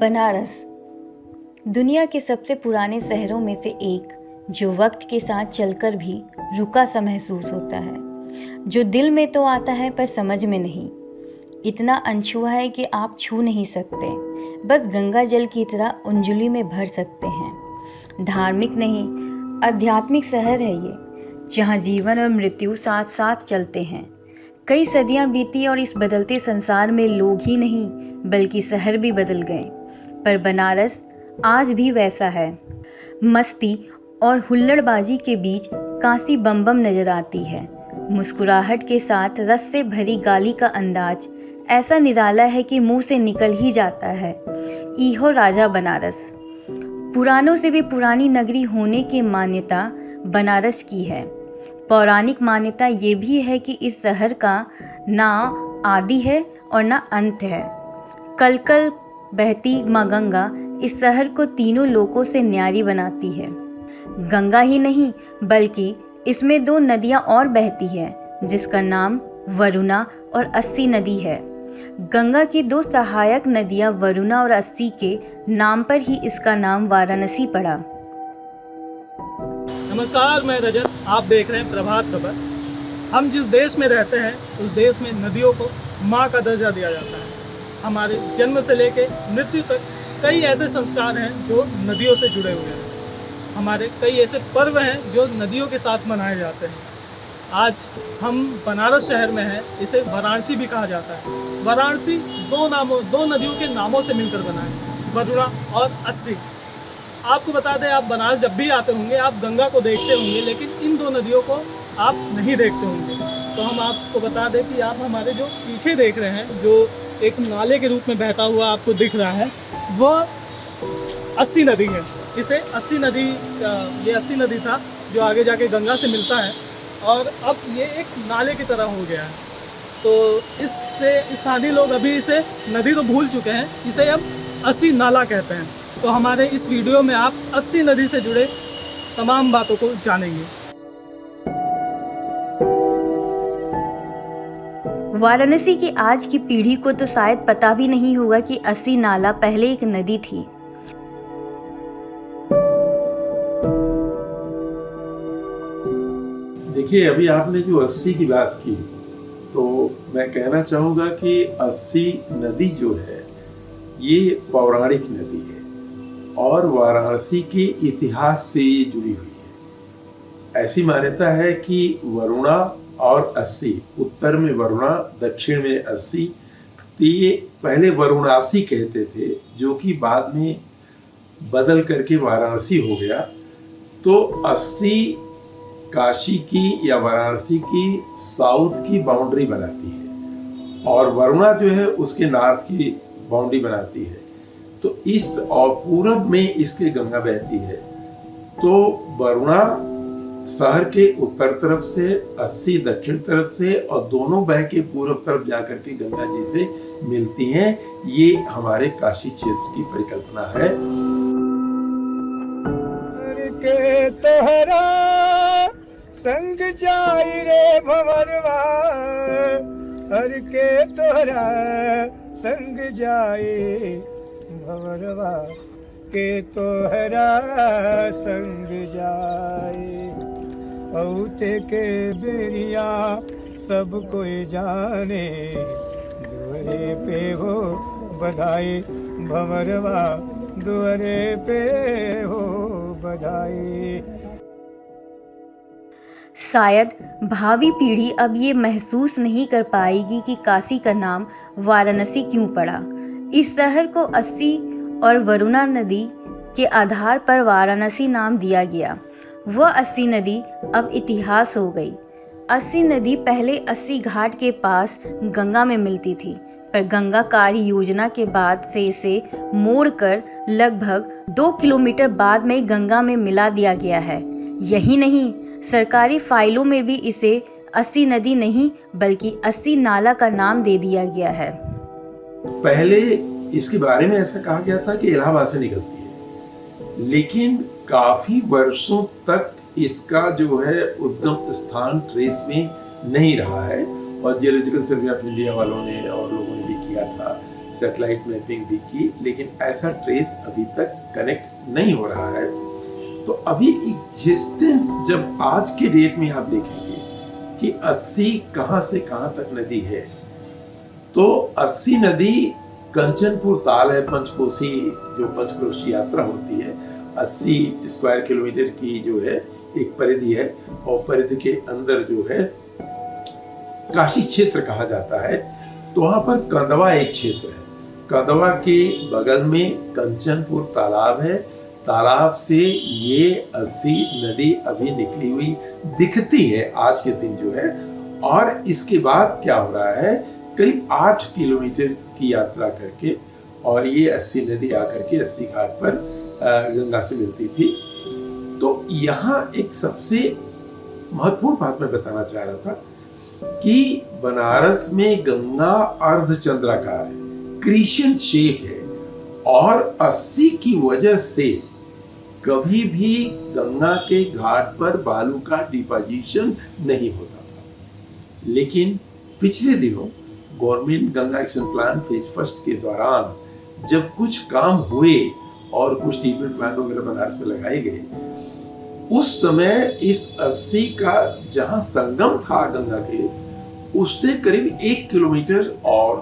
बनारस दुनिया के सबसे पुराने शहरों में से एक, जो वक्त के साथ चलकर भी रुका सा महसूस होता है, जो दिल में तो आता है पर समझ में नहीं। इतना अनछुआ है कि आप छू नहीं सकते, बस गंगा जल की तरह अंजुलि में भर सकते हैं। धार्मिक नहीं, आध्यात्मिक शहर है ये, जहाँ जीवन और मृत्यु साथ साथ चलते हैं। कई सदियां बीती और इस बदलते संसार में लोग ही नहीं बल्कि शहर भी बदल गए, पर बनारस आज भी वैसा है। मस्ती और हुल्लड़बाजी के बीच काशी बम बम नजर आती है। मुस्कुराहट के साथ रस से भरी गाली का अंदाज ऐसा निराला है कि मुंह से निकल ही जाता है, इहो राजा बनारस। पुरानों से भी पुरानी नगरी होने की मान्यता बनारस की है। पौराणिक मान्यता ये भी है कि इस शहर का ना आदि है और ना अंत है। कल कल बहती माँ गंगा इस शहर को तीनों लोकों से न्यारी बनाती है। गंगा ही नहीं बल्कि इसमें दो नदियाँ और बहती है, जिसका नाम वरुणा और अस्सी नदी है। गंगा की दो सहायक नदियाँ वरुणा और अस्सी के नाम पर ही इसका नाम वाराणसी पड़ा। नमस्कार, मैं रजत, आप देख रहे हैं प्रभात खबर। हम जिस देश में रहते हैं उस देश में नदियों को माँ का दर्जा दिया जाता है। हमारे जन्म से लेकर मृत्यु तक कई ऐसे संस्कार हैं जो नदियों से जुड़े हुए हैं। हमारे कई ऐसे पर्व हैं जो नदियों के साथ मनाए जाते हैं। आज हम बनारस शहर में हैं, इसे वाराणसी भी कहा जाता है। वाराणसी दो नदियों के नामों से मिलकर बना है, वरुणा और अस्सी। आपको बता दें, आप बनारस जब भी आते होंगे आप गंगा को देखते होंगे, लेकिन इन दो नदियों को आप नहीं देखते होंगे। तो हम आपको बता दें कि आप हमारे जो पीछे देख रहे हैं, जो एक नाले के रूप में बहता हुआ आपको दिख रहा है, वह अस्सी नदी है। इसे अस्सी नदी, ये अस्सी नदी था जो आगे जाके गंगा से मिलता है और अब ये एक नाले की तरह हो गया है। तो इससे स्थानीय लोग अभी इसे नदी तो भूल चुके हैं, इसे अब अस्सी नाला कहते हैं। तो हमारे इस वीडियो में आप अस्सी नदी से जुड़े तमाम बातों को जानेंगे। वाराणसी की आज की पीढ़ी को तो शायद पता भी नहीं होगा कि अस्सी नाला पहले एक नदी थी। देखिए, अभी आपने जो अस्सी की बात की, तो मैं कहना चाहूँगा कि अस्सी नदी जो है ये पौराणिक नदी है और वाराणसी के इतिहास से ये जुड़ी हुई है। ऐसी मान्यता है कि वरुणा और अस्सी, उत्तर में वरुणा, दक्षिण में अस्सी, तो ये पहले वरुणासी कहते थे, जो कि बाद में बदल करके वाराणसी हो गया। तो अस्सी काशी की या वाराणसी की साउथ की बाउंड्री बनाती है और वरुणा जो है उसके नॉर्थ की बाउंड्री बनाती है। तो ईस्ट और पूरब में इसके गंगा बहती है। तो वरुणा शहर के उत्तर तरफ से, अस्सी दक्षिण तरफ से, और दोनों बह के पूरब तरफ जाकर के गंगा जी से मिलती हैं। ये हमारे काशी क्षेत्र की परिकल्पना है। के तोहरा संग जाई रे भंवरवा, हर के तोहरा संग जाई भंवरवा, के तोहरा संग जाई। औते के बेरिया सब कोई जाने, दुअरे पे हो बधाई भंवरवा, दुअरे पे हो बधाई। शायद भावी पीढ़ी अब ये महसूस नहीं कर पाएगी कि काशी का नाम वाराणसी क्यों पड़ा। इस शहर को अस्सी और वरुणा नदी के आधार पर वाराणसी नाम दिया गया। वह अस्सी नदी अब इतिहास हो गई। अस्सी नदी पहले अस्सी घाट के पास गंगा में मिलती थी, पर गंगा कार्य योजना के बाद से इसे मोड़कर लगभग 2 किलोमीटर बाद में गंगा में मिला दिया गया है। यही नहीं, सरकारी फाइलों में भी इसे अस्सी नदी नहीं बल्कि अस्सी नाला का नाम दे दिया गया है। पहले इसके बारे में ऐसा कहा गया था कि इलाहाबाद से निकलती है, लेकिन काफी वर्षों तक इसका जो है उद्गम स्थान ट्रेस में नहीं रहा है और जियोलॉजिकल सर्वे ऑफ इंडिया वालों ने और लोगों ने भी किया था, सैटेलाइट मैपिंग भी की, लेकिन ऐसा ट्रेस अभी तक कनेक्ट नहीं हो रहा है। तो अभी एग्जिस्टेंस जब आज के डेट में आप देखेंगे कि 80 कहां से कहां तक नदी है, तो 80 नदी कंचनपुर ताल है, पंचकोशी जो पंचक्रोशी यात्रा होती है, 80 स्क्वायर किलोमीटर की जो है एक परिधि है, और परिधि के अंदर जो है काशी क्षेत्र कहा जाता है। तो वहां पर कंदवा एक क्षेत्र है, कंदवा के बगल में कंचनपुर तालाब है, तालाब से ये 80 नदी अभी निकली हुई दिखती है आज के दिन जो है। और इसके बाद क्या हो रहा है, करीब 8 किलोमीटर की यात्रा करके और ये 80 नदी आकर के 80 घाट पर गंगा से मिलती थी। तो यहाँ एक सबसे महत्वपूर्ण बात मैं बताना चाह रहा था कि बनारस में गंगा अर्धचंद्राकार है, क्रिश्चियन शेप है, और 80 की वजह से कभी भी गंगा के घाट पर बालू का डिपोजिशन नहीं होता था। लेकिन पिछले दिनों government Ganga action plan phase first के दौरान जब कुछ काम हुए और कुछ ट्रीटमेंट प्लांट वगैरह बनारस में लगाए गए, उस समय इस 80 का जहां संगम था गंगा के, उससे करीब 1 किलोमीटर और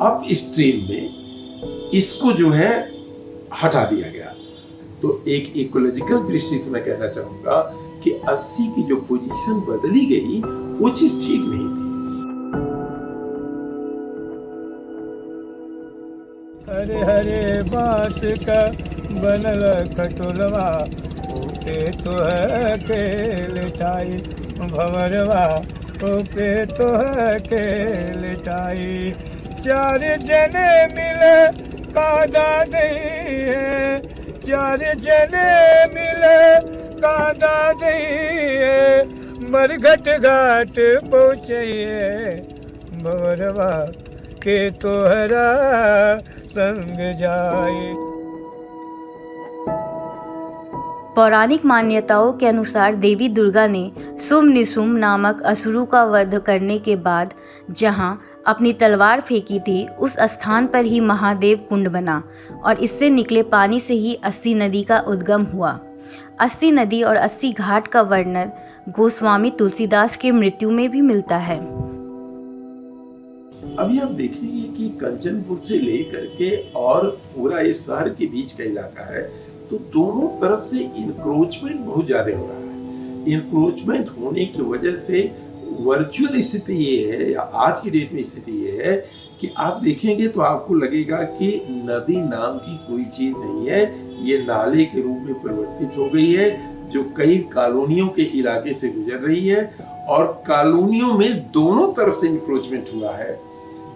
अप स्ट्रीम में इसको जो है हटा दिया गया। तो एक इकोलॉजिकल दृष्टि से मैं कहना चाहूंगा कि 80 की जो पोजीशन बदली गई वो चीज ठीक नहीं थी। हरे हरे बांस का बनल खटोलवा, ओपे तो है के लिटाई भंवरवा, ओपे तो है के लिटाई। 4 जने मिले कादा दई है, 4 जने मिले कादा दई है, मरघट घाट पहुँचिए भंवरवा के तोहरा संग जाए। पौराणिक मान्यताओं के अनुसार देवी दुर्गा ने शुंभ निशुंभ नामक असुरों का वध करने के बाद जहां अपनी तलवार फेंकी थी, उस स्थान पर ही महादेव कुंड बना और इससे निकले पानी से ही 80 नदी का उद्गम हुआ। 80 नदी और 80 घाट का वर्णन गोस्वामी तुलसीदास के मृत्यु में भी मिलता है। अभी आप देखेंगे कि कंचनपुर से लेकर के और पूरा इस शहर के बीच का इलाका है, तो दोनों तरफ से इंक्रोचमेंट बहुत ज्यादा हो रहा है। इंक्रोचमेंट होने की वजह से वर्चुअल स्थिति ये है, या आज की डेट में स्थिति ये है कि आप देखेंगे तो आपको लगेगा कि नदी नाम की कोई चीज नहीं है, ये नाले के रूप में परिवर्तित हो गई है, जो कई कॉलोनियों के इलाके से गुजर रही है, और कॉलोनियों में दोनों तरफ से इंक्रोचमेंट हुआ है।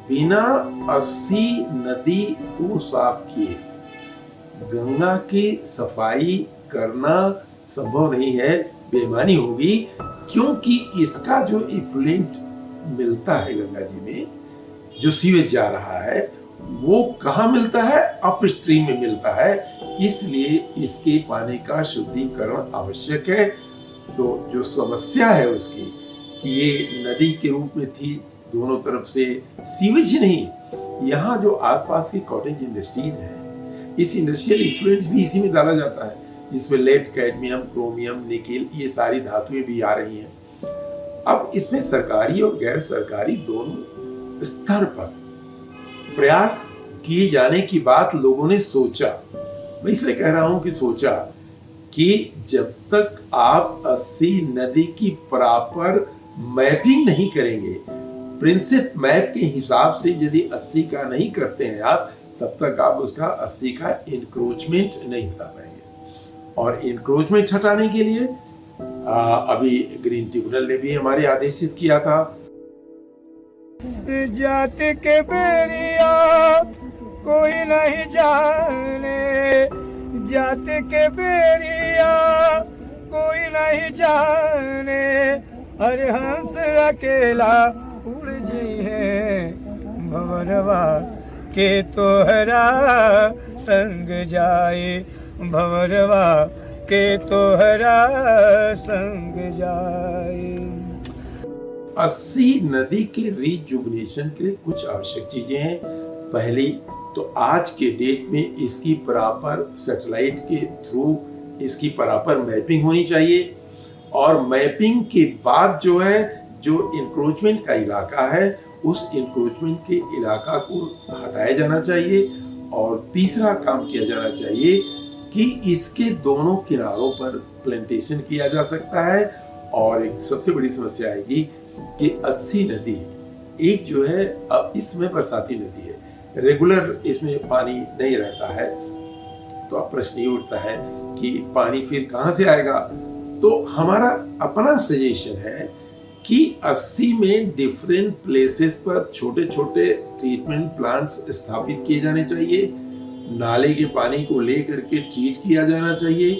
बिना 80 नदी को साफ किए गंगा की सफाई करना संभव नहीं है, बेईमानी होगी, क्योंकि इसका जो इफ्लुएंट मिलता है गंगा जी में, जो सीवेज जा रहा है, वो कहाँ मिलता है, अपस्ट्रीम में मिलता है, इसलिए इसके पानी का शुद्धिकरण आवश्यक है। तो जो समस्या है उसकी कि ये नदी के रूप में थी, दोनों तरफ से सीवेज ही नहीं, यहाँ जो आसपास की कॉटेज इंडस्ट्रीज है, इस इंडस्ट्रियल इन्फ्लुएंस भी इसी में डाला जाता है, जिसमें लेड, कैडमियम, क्रोमियम, निकेल, ये सारी धातुएं भी आ रही हैं। अब इसमें सरकारी और गैर सरकारी दोनों स्तर पर प्रयास किए जाने की बात लोगों ने सोचा। मैं इसलिए कह रहा हूं कि सोचा कि जब तक आप 80 नदी की प्रॉपर मैपिंग नहीं करेंगे, प्रिंसिप मैप के हिसाब से यदि 80 का नहीं करते हैं आप, तब तक आप उसका 80 का इंक्रोचमेंट नहीं हटा पाएंगे। और इंक्रोचमेंट हटाने के लिए अभी ग्रीन ट्रिब्यूनल ने भी हमारे आदेशित किया था। जाति के बेरिया कोई नहीं जाने, जाति के बेरिया कोई नहीं जाने, हर हंस अकेला उड़ जाए भंवरवा के तोहरा संग जाए, भंवरवा के तोहरा संग जाए। 80 नदी के रिजुविनेशन के लिए कुछ आवश्यक चीजें हैं। पहली तो आज के डेट में इसकी प्रॉपर सैटेलाइट के थ्रू इसकी प्रॉपर मैपिंग होनी चाहिए, और मैपिंग के बाद जो है जो इंक्रोचमेंट का इलाका है उस इंक्रोचमेंट के इलाका को हटाया जाना चाहिए। और तीसरा काम किया जाना चाहिए कि इसके दोनों किनारों पर प्लांटेशन किया जा सकता है। और एक सबसे बड़ी समस्या आएगी कि अस्सी नदी एक जो है अब इसमें बरसाती नदी है, रेगुलर इसमें पानी नहीं रहता है, तो अब प्रश्न ये उठता है कि पानी फिर कहाँ से आएगा। तो हमारा अपना सजेशन है कि 80 में डिफरेंट प्लेसेस पर छोटे छोटे ट्रीटमेंट प्लांट्स स्थापित किए जाने चाहिए। नाले के पानी को लेकर के ट्रीट किया जाना चाहिए।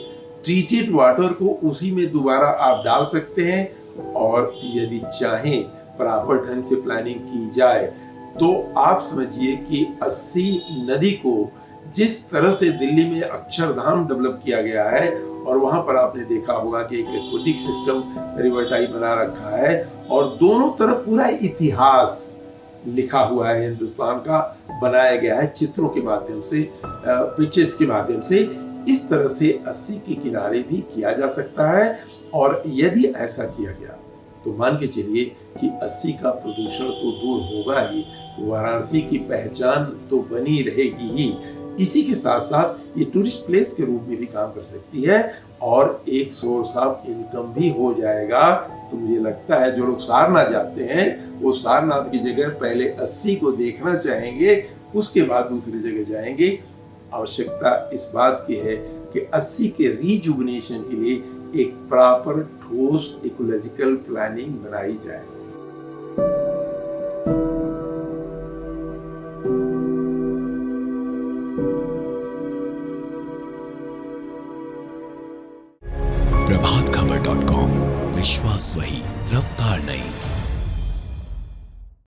ट्रीटेड वाटर को उसी में दोबारा आप डाल सकते हैं, और यदि चाहें प्रॉपर ढंग से प्लानिंग की जाए तो आप समझिए कि 80 नदी को जिस तरह से दिल्ली में अक्षरधाम डेवलप किया गया है, और वहां पर आपने देखा होगा कि एक एक्वेटिक सिस्टम रिवरटाई बना रखा है, और दोनों तरफ पूरा इतिहास लिखा हुआ है हिंदुस्तान का, बनाया गया है चित्रों के माध्यम से, पिक्चर्स के माध्यम से। इस तरह से 80 के किनारे भी किया जा सकता है, और यदि ऐसा किया गया तो मान के चलिए कि 80 का प्रदूषण तो दूर होगा ही, वाराणसी की पहचान तो बनी रहेगी ही, इसी के साथ साथ ये टूरिस्ट प्लेस के रूप में भी काम कर सकती है, और एक सोर्स ऑफ इनकम भी हो जाएगा। तो मुझे लगता है जो लोग सारनाथ जाते हैं वो सारनाथ की जगह पहले 80 को देखना चाहेंगे, उसके बाद दूसरी जगह जाएंगे। आवश्यकता इस बात की है कि 80 के रीजुविनेशन के लिए एक प्रॉपर ठोस इकोलॉजिकल प्लानिंग बनाई जाए। प्रभातखबर.com, विश्वास वही, रफ्तार नहीं।